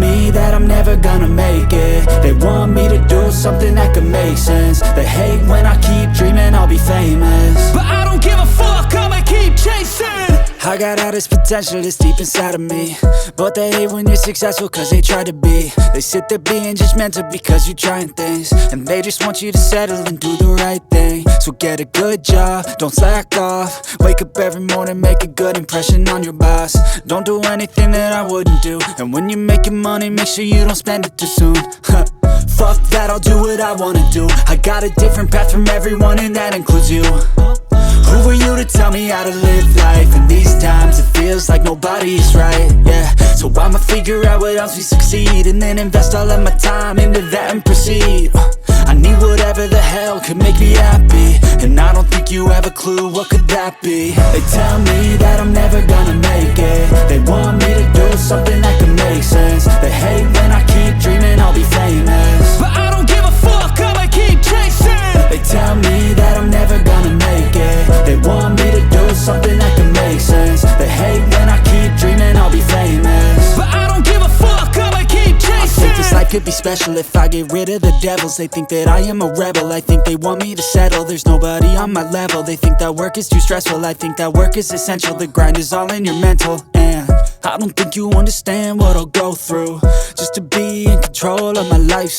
me that I'm never gonna make it. They want me to do something that could make sense. They hate when I keep dreaming I'll be famous, but I don't give a fuck, I'ma keep chasing. I got all this potential that's deep inside of me, but they hate when you're successful cause they try to be. They sit there being judgmental because you're trying things, and they just want you to settle and do the right thing. So get a good job, don't slack off. Wake up every morning, make a good impression on your boss. Don't do anything that I wouldn't do, and when you're making money, make sure you don't spend it too soon. Fuck that, I'll do what I wanna do. I got a different path from everyone, and that includes you. Who are you to tell me how to live life? In these times it feels like nobody's right, yeah. So I'ma figure out what else we succeed, and then invest all of my time into that and proceed. I need whatever the hell could make me happy, and I don't think you have a clue what could that be. They tell me that I'm never gonna make it. They want me to do something that could make sense. They hate when I keep dreaming I'll be famous, but I don't give a fuck, I'ma keep chasing. They tell me that I'm never gonna make it. They want me to do something that can make sense. They hate when I keep dreaming I'll be famous, but I don't give a fuck, I'ma keep chasing. I think this life could be special if I get rid of the devils. They think that I am a rebel, I think they want me to settle. There's nobody on my level. They think that work is too stressful, I think that work is essential. The grind is all in your mental, and I don't think you understand what I'll go through just to be in control of my life.